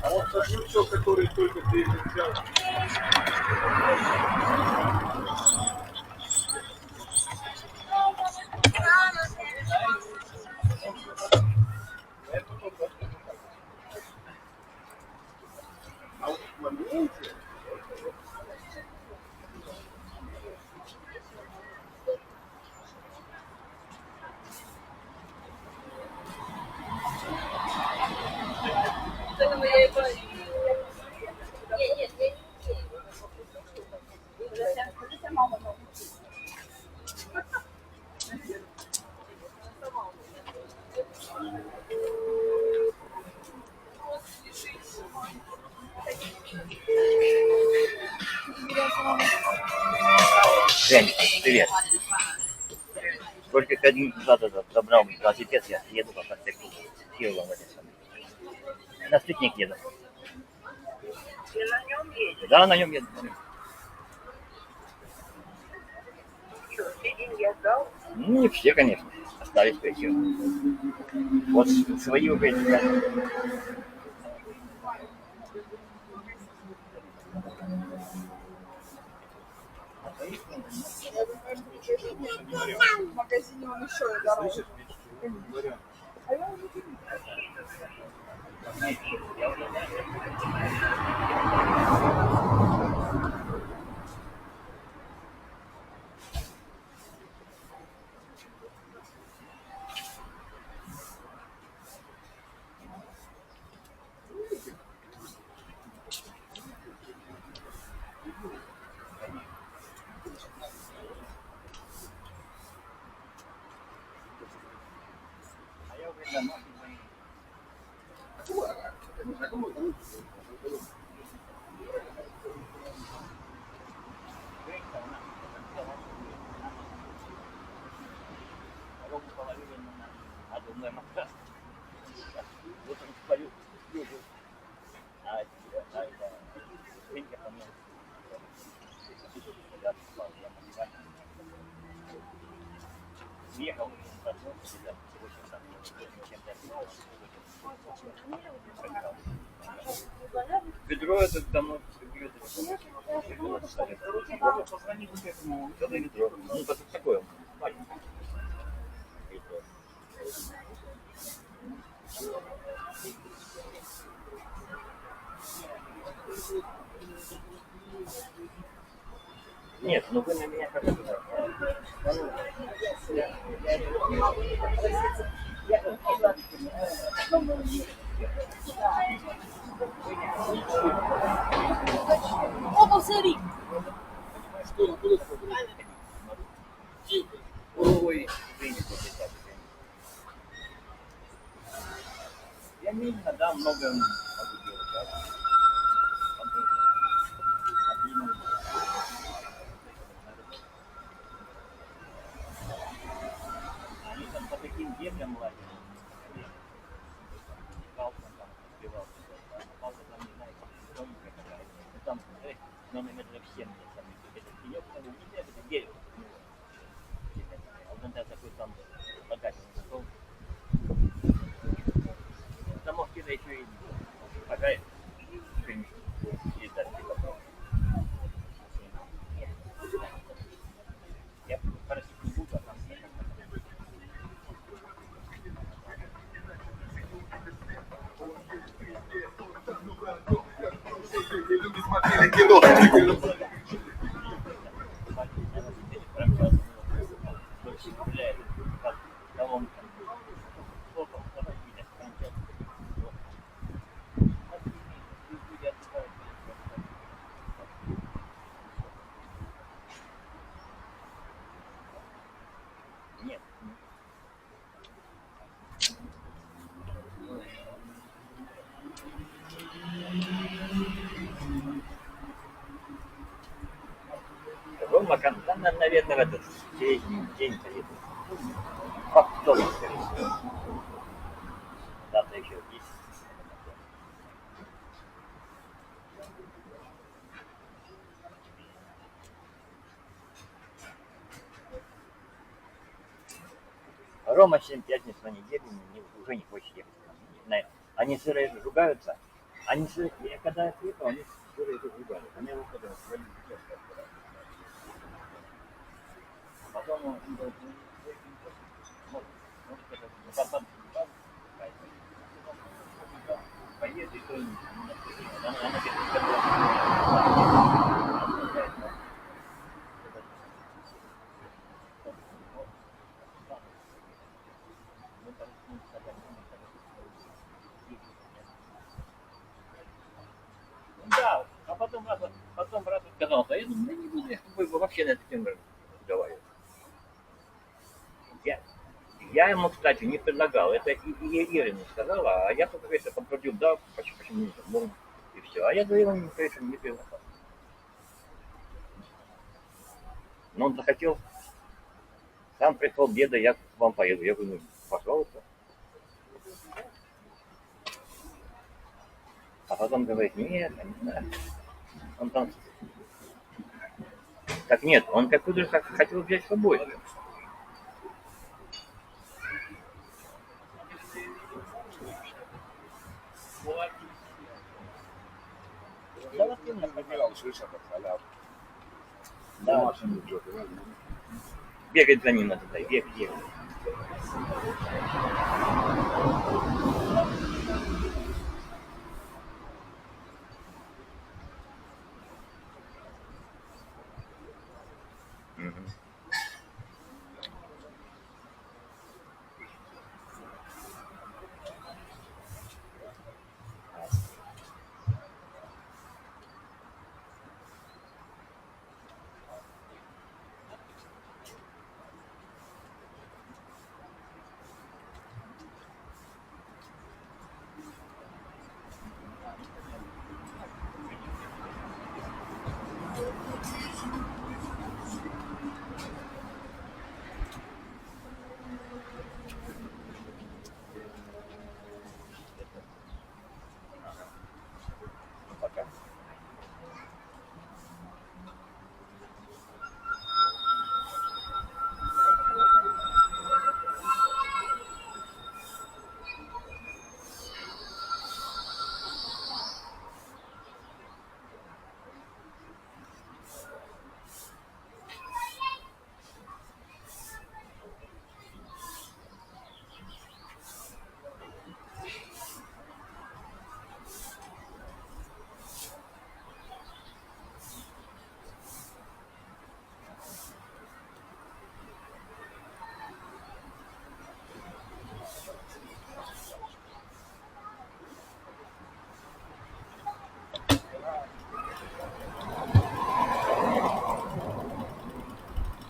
А вот тот жучок, который только ты взял. А вот в моменте... Жень, привет. Только 5 минут назад забрал велосипед, я еду по проспекту Кирова в этой самой. На Цветник еду. Ты на нем едешь? Да, на нем еду. Что, все деньги отдал? Ну, не все, конечно. Остались кое-что. Вот свои уже эти. Я думаю, что в магазине он еще и дороже. А я уже не А кому? А кому? Съехал. Ведро это давно бьет. Позвони вот этому. Это ведро. Ну, это такое. Маленькое. Нет, ну вы на меня как это... Оба сори. Что, откуда такое? Тихо. Ой, извините, я медленно, да, много могу делать, да. Они там по таким землям ладят. Палка там сбивался. Палка там, не знаю, тоненькая какая-то. Ну там, наверное, метров 7 там. Это пенек, там, не знаю, это дерево. А вот он такой там богатый стол. Там может где-то еще и пожарить. И так, типа. Я просить не буду, а там Люди смотрели кино. Нет. Рома, когда, наверное, в этот день поедет. По вторник, скорее всего. Завтра еще есть. Рома сегодня пятницу на неделю уже не хочет ехать. Не знаю. Они сырые ругаются. Они сырые, когда я приехал, они сырые ругались. Они его потом свалили. Потом он говорит, поеду, и то она да, а потом раз отказался. Я думаю, да не буду я с тобой вообще на эту тему разговаривать. Я ему, кстати, не предлагал. Это Ирина сказала, а я только это подтвердил, да, почему нет, можно, и все. А я за Ирину, конечно, не предлагал. Но он захотел, сам пришел деда, я к вам поеду. Я говорю, ну, пожалуйста. А потом говорит, нет, я не знаю. Он там... Так нет, он как-то хотел взять с собой. Да, вот именно. Да. Бегать за ним надо, да, бегать. Угу.